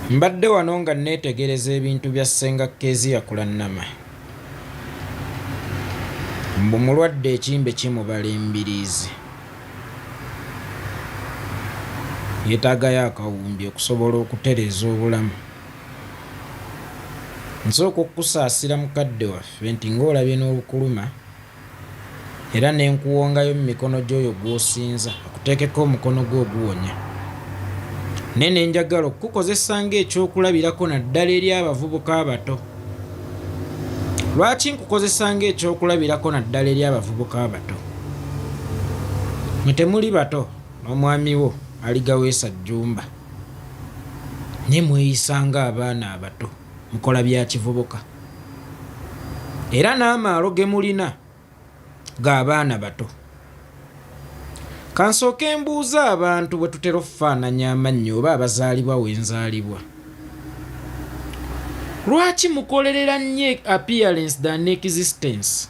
Mbadde wano nga neetegereza ebintu bya Ssenga Kezia Kulama. Mbu mulwadde ekimbe kimubala embiriizi. Yeetaagayo akawumbi okusobola okutereeza obulamu. Nsooka okukusaasira mukadde waffe nti ng'olabye n'olukuluma era ne nkuwongayo mu mikono gy'oyo gw'osinza akuteekeko omukono gwe oguwonya. Nene njagala okukozesa ng'ekyokulabirako naddala eri abavubuka abato. Lwaki nkukozesa ng'ekyokulabirako naddala eri abavubuka abato? Mwe temuli bato n'omwami wo aligaweesa jjumba. Ne mweyisa ng'abaana abato mukola bya kivubuka. Era n'amaalo ge mulina g'abaana bato. Kansooke mbuuza abantu bwe tutera okufaananya amannyo oba abazaalibwa wenzaalibwa. Lwaki mukolerera nnyo appearance than existence?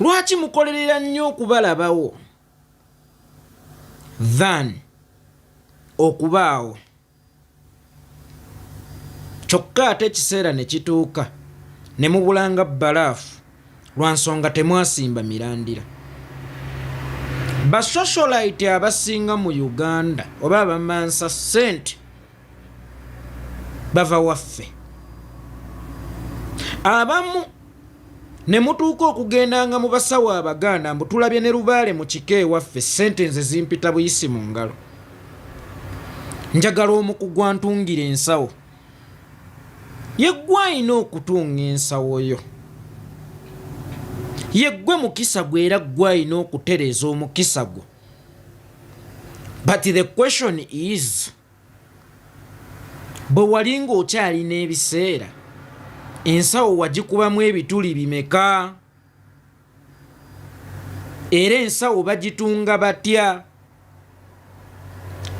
Lwaki mukolerera nnyo okubalabawo than okubaawo? Kyokka ate ekiseera ne kituuka ne mubulanga bbalaafu lwa nsonga temwasimba mirandira. Basocialite abasinga mu Uganda oba abamansa ssente bava waffe. Abamu ne mutuuka okugendanga mu basawo Abaganda mbu tulabye ne Lubaale mu kika ewaffe ssente nze zimpita buyisi mu ngalo. Njagala omuku gwantungira ensawo. Yeggwe alina okutunga ensawo yo. Yeggwe mukisa gwe era gwe alina okutereeza omukisa gwo. But the question is, bwe wali ng'okyalina ebiseera, ensawo wagikubamu ebituli bimeka? Era ensawo bagitunga batya?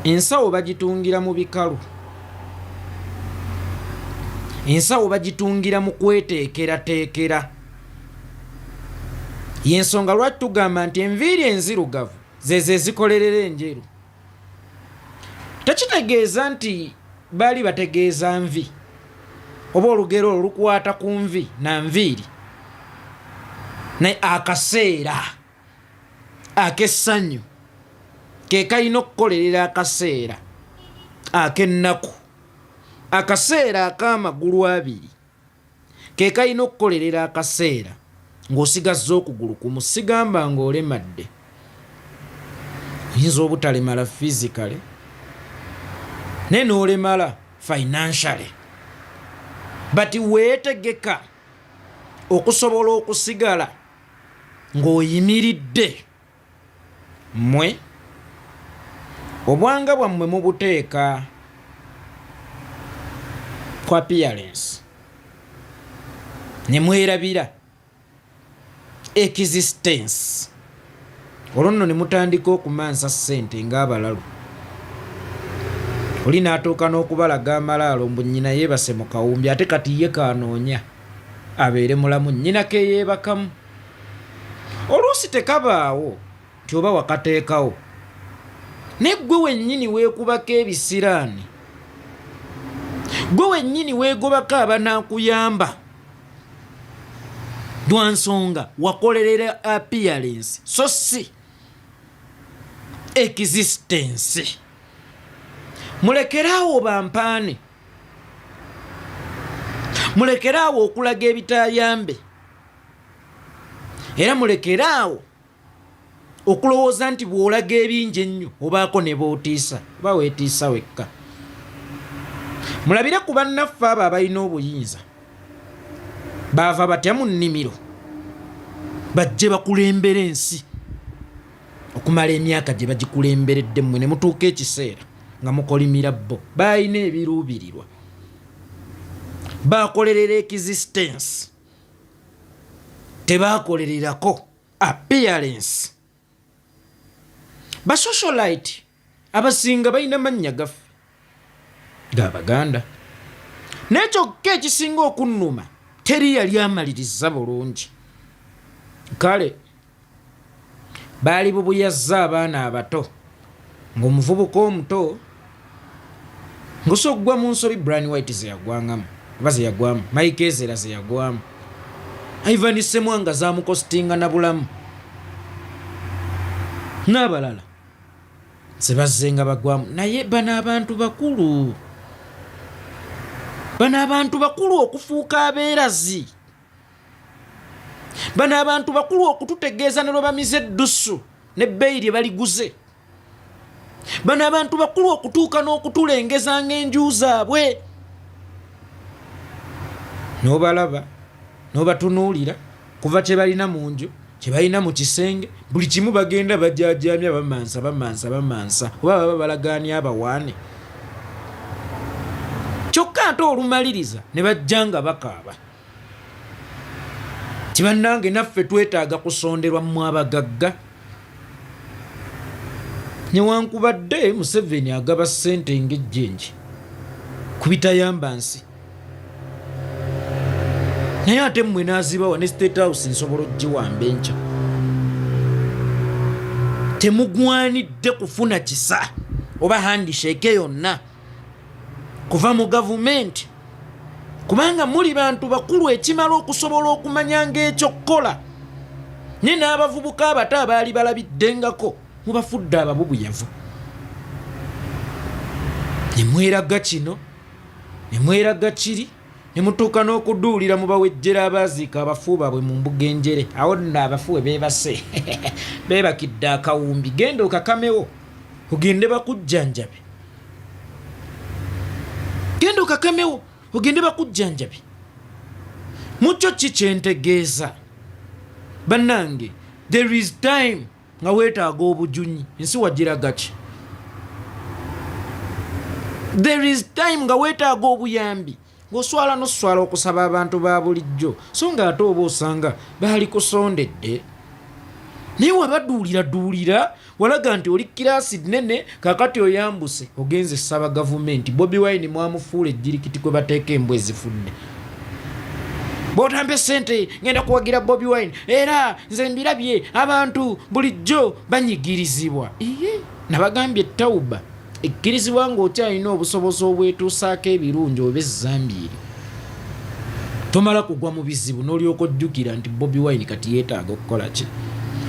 Ensawo bagitungira mu bikalu. Ensawo bagitungira mu kweteekerateekera. Yensonga lwaki tugamba nti enviiri enzirugavu zezo ezikolerera enjeru. Tekitegeeza nti baali bategeeza nvi oba olugero olukwata ku nvi na nviiri. Naye akaseera ak'essanyu ke kalina okukolerera akaseera ak'ennaku. Akaseera ak'amagulu abiri ke kalina okukolerera akaseera ng'osigazza okugulu kumu. Sigamba ng'olemadde. Oyinza obutalemala physically ne n'olemala financially. But weetegeka okusobola okusigala ng'oyimiridde. Mmwe obwanga bwammwe mubuteeka ku appearance ne mwerabira existence. Olwo nno ne mutandika okumansa ssente ng'abalalu. Oli n'atuuka n'okubalaga amalaalo mbu nnyina yeebase mu kawumbi ate kati ye kaanoonya abeere mulamu nnyina ke yeebakamu. Oluusi tekabaawo nti oba wakateekawo. Ne ggwe wennyini weekubako ebisiraani. Ggwe wennyini weegobako abanaakuyamba. Lwa nsonga wakolerera appearance so si existence. Mulekeraawo bampaane. Mulekeraawo okulaga ebitaayambe. Era mulekeraawo okulowooza nti bw'olaga ebingi ennyo obaako ne b'otiisa oba weetiisa wekka. Mulabire ku bannaffe abo abalina obuyinza. Baava batya mu nnimiro bajje bakulembera ensi okumala emyaka gye bagikulemberedde mmwe ne mutuuka ekiseera nga mukolimira bo. Baalina ebiruubirirwa. Baakolerera existence. Tebaakolererako appearance. Basocialite abasinga balina mannya gaffe g'Abaganda. N'ekyokka ekisinga okunnuma teri yali amaliriza bulungi. Kale baali bubuyazza abaana abato ng'omuvubuka omuto ng'osoggwa mu nsobi Brian White ze yagwangamu oba ze yagwamu Mike Ezera ze yagwamu Ivan Ssemwanga zaamukositinga na bulamu n'abalala ze bazze nga bagwamu naye bano abantu bakulu okufuuka abeerazi bano abantu bakulu okututegeeza ne lwe bamize eddusu n'ebbeeyi lye baliguze bano abantu bakulu okutuuka n'okutulengeza ng'enju zaabwe n'obalaba n'obatunuulira kuva kye balina mu nju kye balina mu kisenge buli kimu bagenda bajaajamya bamansa oba baba balagaania abawaane kyokka ate olumaliriza ne bajja nga bakaaba kibannange naffe twetaaga kusonderwa mu abagagga newankubadde Museveni agaba ssente ng'ejjenje ku bitayamba nsi naye ate mmwe n'azibawa ne State House nsobola ogiwamba enkya temugwanidde kufuna kisa oba handishake yonna kuva mu gavumenti kubanga muli bantu bakulu ekimala okusobola okumanya ng'ekyokukola ne n'abavubuka abato abaali balabiddengako mubafudde ababubuyavu ne mweraga kino ne mweraga kiri ne mutuuka n'okuduulira mubawejjera abaziika abafu baabwe mu mbuga enjere awo nno abafu we beebase beebakidde akawumbi genda okakamewo ogende bakujjanjabe genda okakamewo ogende bakujjanjabe mukyo ki kyentegeeza bannange there is time nga weetaaga obujunyi ensi wagiraga ki there is time nga weetaaga obuyambi ng'oswala n'oswala okusaba abantu ba bulijjo so nga ate oba osanga baali kusondedde naye wabaduulira walaga nti oli kiraasi nnene kakati oyambuse ogenze saba gavumenti Bobi Wine mwamufuula ejjirikiti kwe bateeka embwa ezifudde bw'otambe ssente ngenda kuwagira Bobi Wine era nze mbirabye abantu bulijjo banyigirizibwa nabagambye tawuba ekkirizibwa ng'okyalina obusobozi obwetuusaako ebirungi oba ezzambiiri tomala kugwa mu bizibu n'olyoka ojjukira nti Bobi Wine kati yeetaaga okukola ki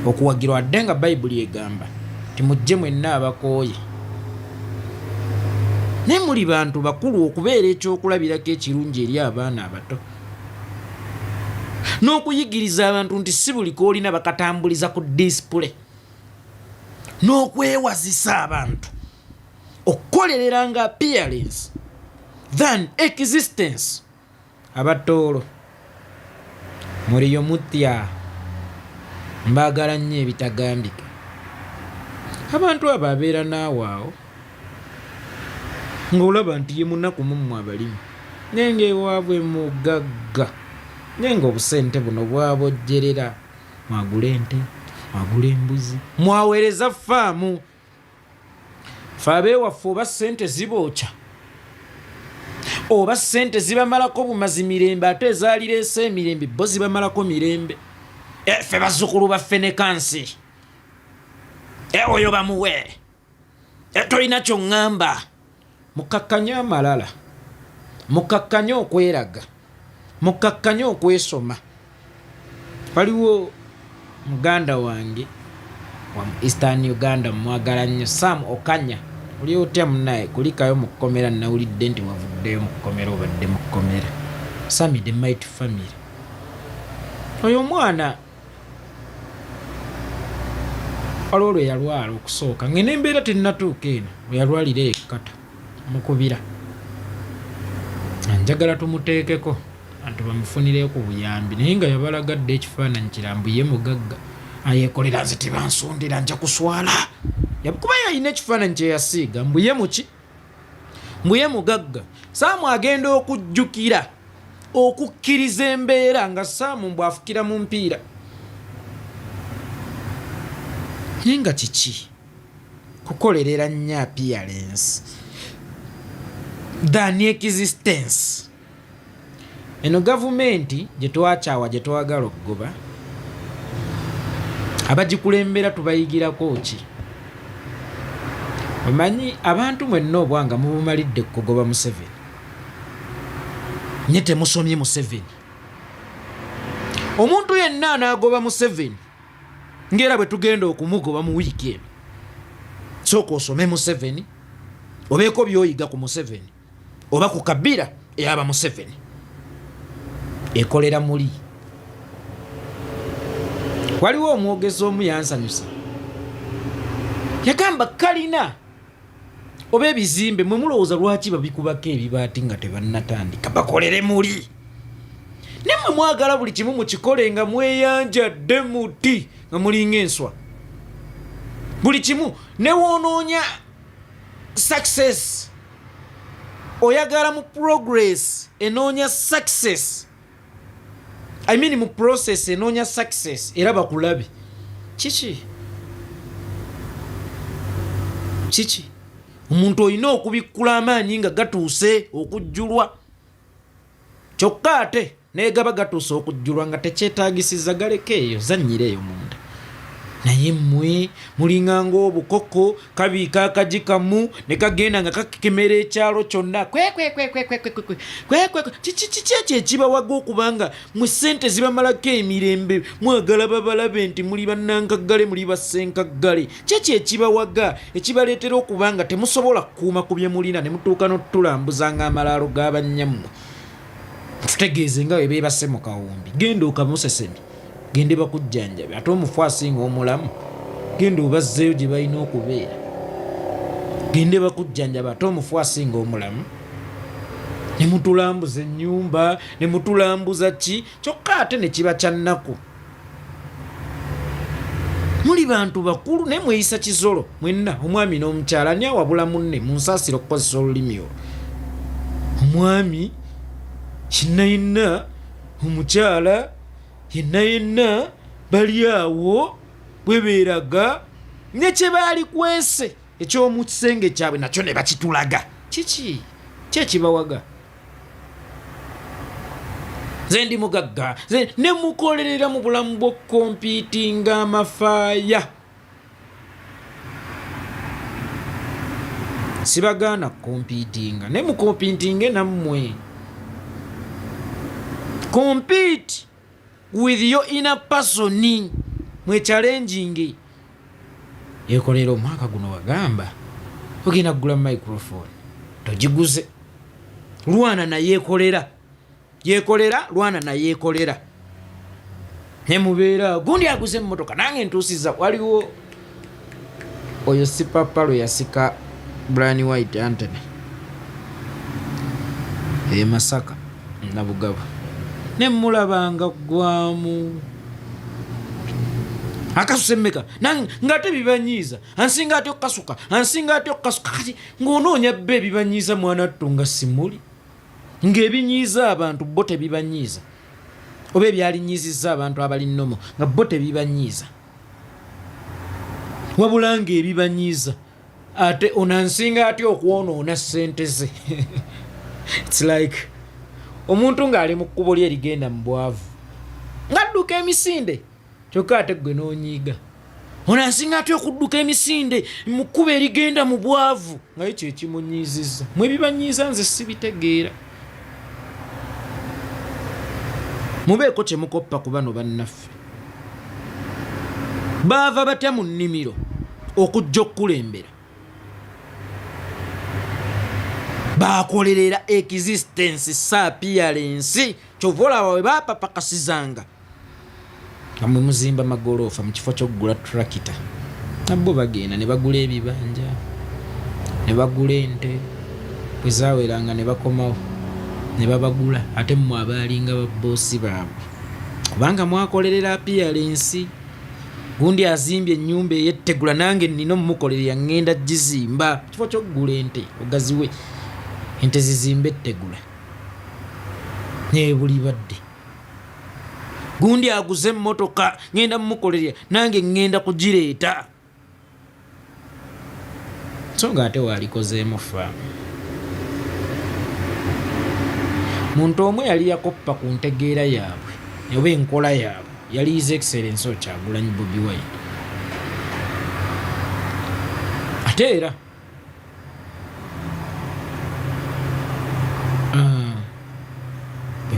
okuwagirwa wadde nga bayibuli egamba timujje mwenna abakooye naye muli bantu bakulu okubeera ekyokulabirako ekirungi eri abaana abato n'okuyigiriza abantu nti si buli koolina bakatambuliza ku disipule n'okwewazisa abantu okukolerera nga appearance than existence abatoolo muliyo mutya mbaagala nnyo ebitagambika abantu abo abeera naawe awo ng'olaba nti ye munaku mummwe abalimu naye ng'ewaabwe mugagga naye ng'obusente buno bwabojjerera mwagula ente mwagula embuzi mwaweereza faamu fe abeewaffe oba ssente zibookya oba ssente zibamalako bumazi mirembe ate ezaalireese emirembe bo zibamalako mirembe ffe bazzukulu baffe ne kansi oyo bamuwe tolina ky'oŋŋamba mukakkanye amalala mukakkanye okweraga mukakkanye okwesoma waliwo muganda wange wa Eastern Uganda mwagala nnyo Sam Okanya oli otya munnaye kulikayo mu kkomera nawulidde nti wavuddeyo mu kkomera obadde mu kkomera Sami the Might Family oyo omwana waliwo lwe yalwala okusooka ng'eno embeera tennatuuka eno bwe yalwalira ekkata mukubira njagala tumuteekeko anti bamufunireyo ku buyambi naye nga yabalagadde ekifaananyi kirambu ye mugagga ayeekolera nze tebansondera nja kuswala kuba yalina ekifaananyi kye yasiiga mbuye muki mbuye mugagga Saamu agenda okujjukira okukkiriza embeera nga Saamu bw'afukira mu mpiira naye nga kiki kukolerera nnyo appearance than existence eno gavumenti gye twakyawa gye twagala okugoba abagikulembera tubayigirako ki omanyi abantu mwenna obwanga mubumalidde kugoba Museveni nye temusomye Museveni. Omuntu yenna anaagoba Museveni ngera bwe tugenda okumugoba mu wiiki eno sooka osome Museveni obeeko by'oyiga ku Museveni oba ku Kabira eyaba Museveni ekolera muli. Waliwo omwogezi omu yansanyusa yagamba kalina oba ebizimbe mwe mulowooza lwaki babikubako ebibaati nga tebannatandika bakolere muli. Nemwe mwagala buli kimu mukikole nga mweyanjadde muti nga mulinga enswa. Buli kimu ne woonoonya success oyagala mu progress enoonya success. I mean mu process enoonya success era bakulabe. Kiki omuntu olina okubikkula amaanyi nga gatuuse okujjulwa kyokka ate negaba gatuuse okujjulwa nga tekyetaagisiza galeka eyo zannyireeyo munda. Naye mmwe mulinganga obukoko kabiika akagikamu ne kagenda nga kakemera ekyalo kyonna kiki ekyo ekibawaga okubanga mwe ssente zibamalako emirembe mwagala babalabe nti muli bannankaggale muli bassenkaggale. Kyekyo ekibawaga ekibaleetera okubanga temusobola kukuuma ku bye mulina ne mutuuka n'otulambuza ng'amalaalo g'abannyammwe. Tutegeeze nga bwe beebase mu kawumbi genda okamusesemi gende bakujjanjabe ate omufu asinga omulamu genda obazzeeyo gye balina okubeera gende bakujjanjabe ate omufu asinga omulamu ne mutulambuza ennyumba ne mutulambuza ki kyokka ate ne kiba kya nnaku. Muli bantu bakulu naye mweyisa kizolo mwenna omwami n'omukyala ani awabula munne munsaasire okukozesa olulimi olwo. Omwami yenna omukyala yenna bali awo bwe beeraga ne kye baali kwese eky'omu kisenge kyabwe nakyo ne bakitulaga. Kiki kyekibawaga? Nze ndi mugagga ne mukolerera mu bulamu bw'okompiitinga amafaaya. Sibagaana kompiitinga ne mukompiitinge nammwe. Compete with your inner person mwe challenging. Yekolera omwaka guno wagamba ogenda kugula microphone togiguze lwana na yekolera lwana na yekolera ne mubeera gundi aguze emmotoka nange ntuusiza. Waliwo oyo sipapalo yasika Brani White Anthony Masaka na Bugabo ne mulabanga gwamu akasemmeka ngate bibanyiza ansinga ate okasuka kati ng'onoonya bbe bibanyiza mwana ttunga simuli ng'ebinyiza abantu bo tebibanyiza oba ebyalinyiziza abantu abali nnomo nga bo tebibanyiza wabula ng'ebibanyiza ate onansinga ate okwonoona ssente ze. It's like omuntu ng'ali mu kkubo lye erigenda mu bwavu ng'adduka emisinde kyokka ate gwe n'onyiiga. Onansinga ate okudduka emisinde mu kkubo erigenda mu bwavu nga ye kye kimunyiizizza. Mwe bibanyiiza nze sibitegeera. Mubeeko kye mukoppa ku bano bannaffe baava batya mu nnimiro okujja okukulembera. Bakolerera existence appearance kyova olaba bwe bapapakasizanga nga mwe muzimba magoloofa mu kifo ky'okugula turakita nabbo bagenda ne bagula ebibanja ne bagula ente bwe zaaweranga ne bakomawo ne babagula ate mmwe abaalinga babboosi baabwe kubanga mwakolerera appearance. Gundi azimbye ennyumba ey'ettegula nange nnina omumukolerera ngenda gizimba kifo ky'okugula ente ogaziwe ente zizimba ettegula naye buli badde. Gundi aguze emmotoka ngenda mumukolerera nange ngenda kugireeta so nga ate waalikozeemu fa. Muntu omu yali yakoppa ku ntegeera yaabwe oba enkola yaabwe yali His Excellency Kyagulanyi Bobi Wine. Ate era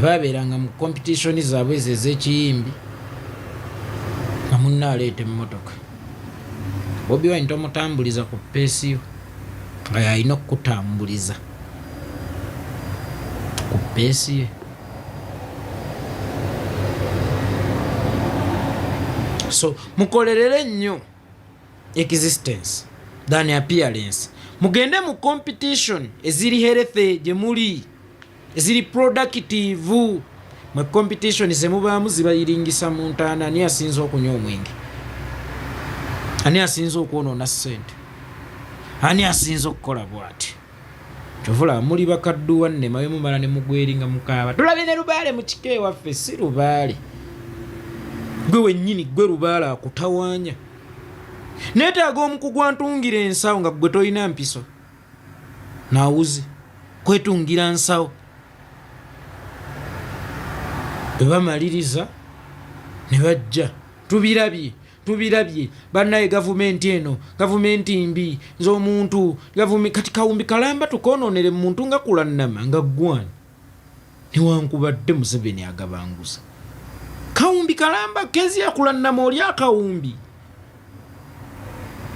babeeranga mu competition zaabwe ezo ez'ekiyimbi nga munna aleeta emmotoka. Bobi Wine tomutambuliza ku peesi yo nga yalina okukutambuliza ku peesi ye. So mukolerere nnyo existence than appearance. Mugende mu competition eziri healthy gye muli, eziri productive. Mu competition zemubaamu zibayiringisa mu ntaana. Ani asinza okunywa omwenge? Ani asinza okwonoona ssente? Ani asinza okukola bw'ati? Kyovula muli bakadduwa nnema bemumala ne mugweringa mukaaba. Tulabye ne Lubaale mu kika ewaffe, si Lubaale. Gwe wennyini gwe Lubaale akutawaanya. Neetaaga omukugu antungira ensawo nga gwe tolina mpiso. Naawuzi kwetungira nsawo. Bebamaliriza ne bajja. Tubirabye bannaye gavumenti eno, gavumenti mbi, nz'omuntu, kati Kawumbi Kalamba tukoononere muntu nga Kulannama nga ggwani. Newankubadde Museveni agabanguza. Kawumbi Kalamba kezi ya Kulannama oli akawumbi.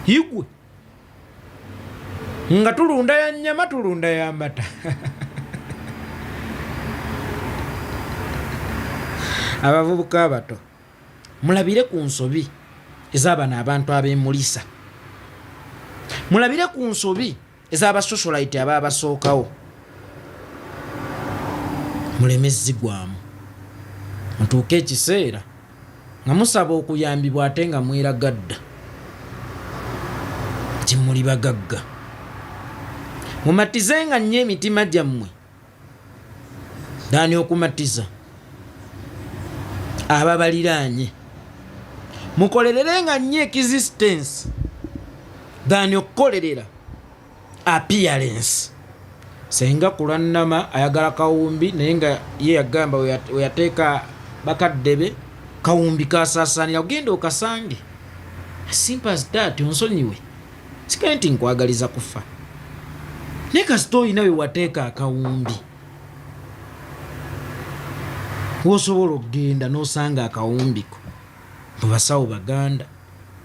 Igwe nga tulunda ya nnyama, tulunda ya mata. Abavubuka abato mulabire ku nsobi ez'abana abantu ab'emulisa. Mulabire ku nsobi ez'abasocialite ababasookawo. Mulemezzigwamu mutuuke ekiseera nga musaba okuyambibwa ate nga mweragadda ti muli bagagga. Mumatizenga nnyo emitima gyammwe daani okumatiza ababaliraanye. Mukolererenga nnyo existence daani okukolerera appearance. Ssenga Kulannama ayagala Kawumbi naye nga ye yagamba we yateeka bakadde be Kawumbi kasaasaanira ogenda okasange. Simple as that. Onsonyiwe sikenti nkwagaliza kufa naye kasita olina we wateeka akawumbi wosobola okugenda n'osanga akawumbiko. Mu basawo Baganda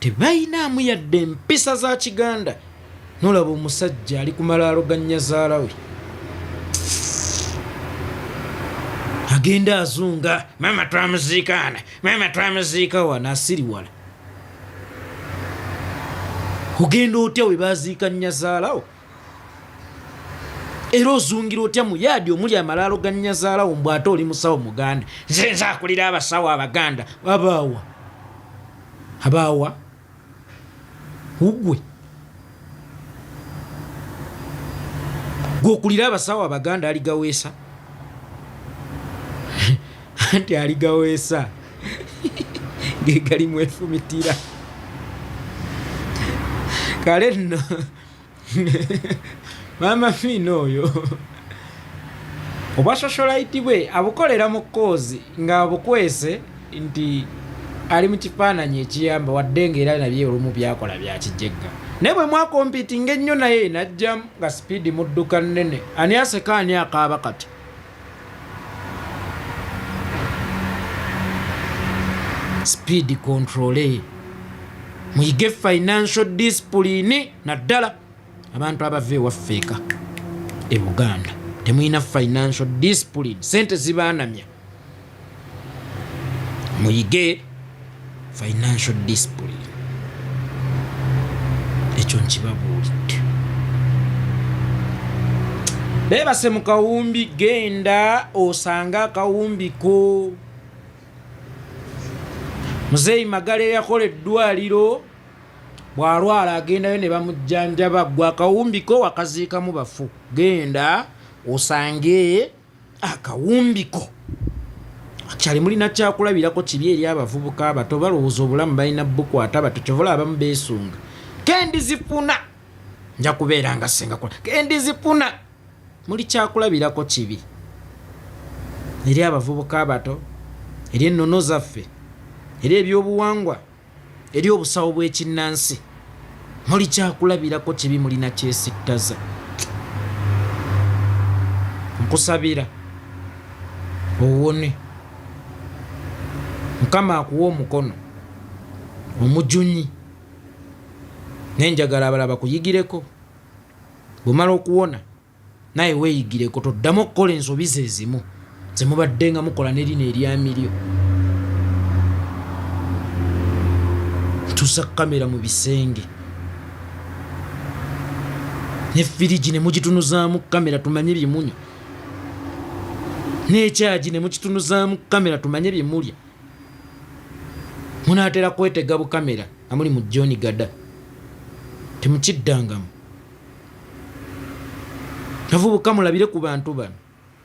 tebayinaamu yadde empisa za Kiganda. Nolaba omusajja ali ku malaalo ga nnyazaala we agenda azunga, mama twamuziikaana, mama twamuziika wano, asiriwala. Ogenda otya we baziika nnyazaalawo? Era ozungira otya mu yaadi omuli amalaalo ga nnyazaalawo mbw ate oli musawo Muganda? Nze nzaakulira abasawo Abaganda. Abaawa ugwe gwokulira abasawo Abaganda aligaweesa anti aligaweesa gegali mwefumitira kale nno mama Fino oyo obwasocialite bwe abukolera mu kkoozi nga abukwese nti ali mu kifaananyi ekiyamba wadde ng'era nabye olumu byakola bya kijegga. Naye bwe mwakompitinga ennyo naye najjamu nga sipiidi mu dduka nnene. Ani aseka ani akaaba kati? Speed control. Muyige financial discipline naddala abantu abava ewafeeka e Buganda temuyina financial discipline. Sente zibaanamya. Muyige financial discipline. Ekyo nkibabuulidde. Beebase mu Kawumbi, genda osanga akawumbiko. Muzeeyi Magale yakola eddwaliro, bw'alwala agendayo ne bamujjanjaba. Gwe akawumbiko wakaziikamu bafu. Genda osange akawumbiko. Akyali mulina kyakulabirako kibi eri abavubuka abato balowooza obulamu balina bukwata bato kyovola abamu beesunga. Kendizifuna nja kubeera nga Ssenga kola. Kendizifuna muli kyakulabirako kibi eri abavubuka abato, eri ennono zaffe, eri ebyobuwangwa, eri obusawo bw'ekinnansi. Muli kyakulabirako kibi, mulina kyesittaza. Nkusabira owone. Mukama akuwa omukono omujunyi nenjagala abalaba kuyigireko. Bwomala okuwona naye weeyigireko, toddamu okukola ensobi ze ezimu ze mubadde nga mukola nerino eryamiryo. Tusa kamera mu bisenge ne firiji ne mugitunuzaamu kamera tumanye byemunywa, n'ekyaji ne mukitunuzaamu kamera tumanye byemulya. Munaatera kwetega bukamera amuli mu John Gada, temukiddangamu. Avubuka mulabire ku bantu bano,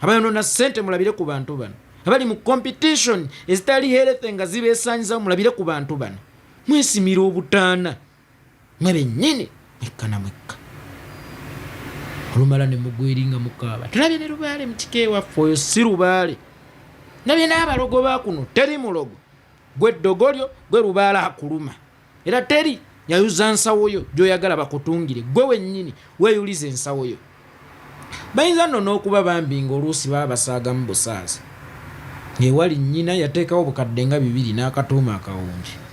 abayonona ssente mulabire ku bantu bano, abali mu competition ezitali health nga zibeesanyizawo mulabire ku bantu bano. Mwesimira obutaana mwe bennyini mwekka na mwekka. Olumala ne mugweringa mukaaba. Tulabye ne Lubaale mu kika ewaffe, oyo si Lubaale. Nabye n'abalogo ba kuno teri mulogo. Gwe ddogolyo, gwe Lubaale akuluma. Era teri yayuza nsawo yo gy'oyagala bakutungire. Gwe wennyini weeyuliza ensawo yo. Bayinza nno n'okuba bambi ng'oluusi baba basaaga mu busaazi. Ng'ewali nnyina yateekawo obukadde nga 2 n'akatuuma akawungi.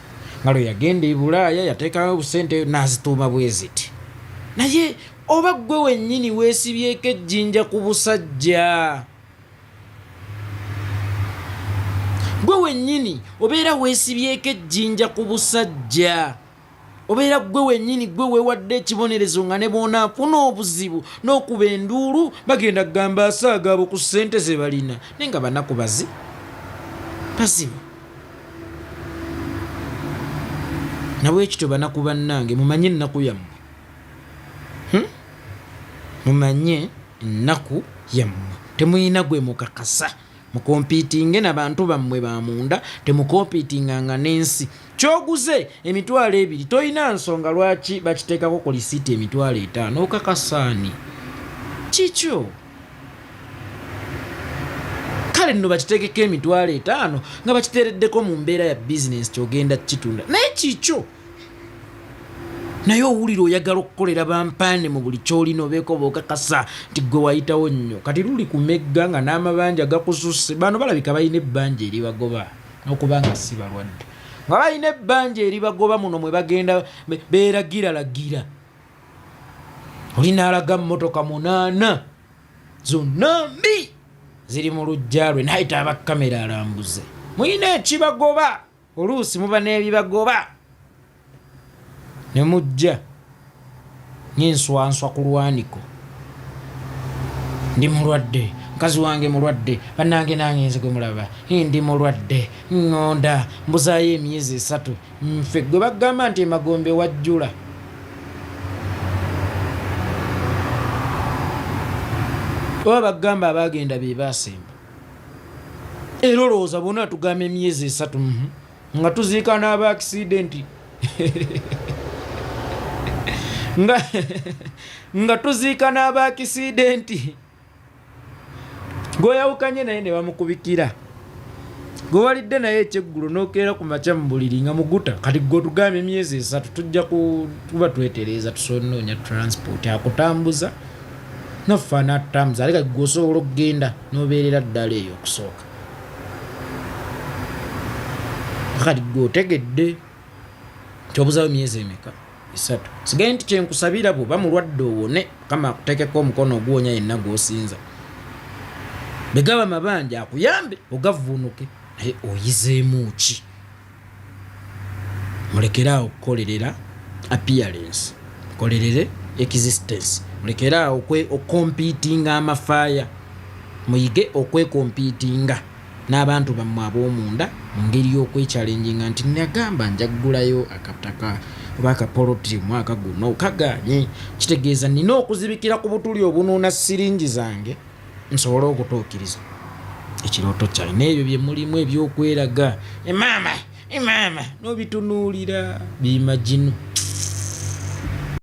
Nga lwe yagenda e Bulaaya yateekawo obusente n'azituuma bwe ziti. Naye oba gwe wennyini weesibyeko ejjinja ku busajja? Gwe wennyini obeera weesibyeko ejjinja ku busajja? Obeera gwe wennyini gwe weewadde ekibonerezo nga ne boonaafuna obuzibu n'okuba enduulu bagenda kugamba asaaga abo ku ssente ze balina naye nga banaku bazimu. Nabwekityo banaku bannange mumanye ennaku yammwe. Mumanye ennaku yammwe. Temuyina gwe mukakasa mukompiitinge n'abantu bammwe bamunda, temukompiitinganga n'ensi. Kyoguze emitwalo 2 toyina nsonga lwaki bakiteekako ku lisiiti emitwalo 5 okakasaani kikyo. Kale nno bakiteekeko emitwalo 5 nga bakiteereddeko mu mbeera ya bizinesi kyogenda kitunda naye kikyo. Naye owulira oyagala okukolera bampaane mu buli kyolina obeeko bookakasa nti gwe wayitawo nnyo. Kati luli ku megga nga n'amabanja gakususse. Bano balabika balina ebbanja eribagoba n'okuba nga si balwadde. Nga balina ebbanja eribagoba muno mwe bagenda beeragiralagira. Olina alaga mmotoka 8 zonna mbi ziri mu luggya lwe nayita abakamera alambuze. Muyina ekibagoba, oluusi muba n'ebibagoba. Ne mujja nyenswanswa ku lwaniko. Ndi mulwadde, mukazi wange mulwadde, bannange nange nze gwe mulaba, ndi mulwadde, ŋŋonda, mbuzaayo emyezi 3 nfe. Gwe bagamba nti emagombe wajjula. Oba bagamba abagenda be baasemba. Era olowooza bonna tugamba emyezi 3 nga tuziika n'aba accidenti. nga tuziika n'aba accidenti. Gw'oyawukanye naye ne bamukubikira. Gwe walidde naye ekyeggulo n'okeera ku makya mu buliri nga muguta. Kati gwe tugamba emyezi 3 tujja kuba twetereeza tusonoonya transport akutambuza naffe n'atutambuza. Aleka gwe osobola okugenda n'obeerera ddala eyo okusooka. Kati gwe otegedde kyobuzaawo emyezi emeka? 3. Sigaye nti kyenkusabira bw'oba mulwadde owone Mukama akuteekeko omukono ogwonya yenna gw'osinza. Bwe gaba mabanja akuyambe ogavuunuke naye oyizeemu ki? Mulekere okukolerera appearance, kolerere existence. Mulekere okompiitinga amafaaya, muyige okwekompiitinga n'abantu bammwe ab'omunda mu ngeri y'okwekyalenjinga nti nagamba njaggulayo akataka oba akapoloti omwaka guno kaganye. Kitegeeza nina okuzibikira ku butuli obunuuna siringi zange nsobole okutuukiriza ekirooto kyange. N'ebyo bye mulimu ebyokweraga emaama n'obitunuulira bimaginu.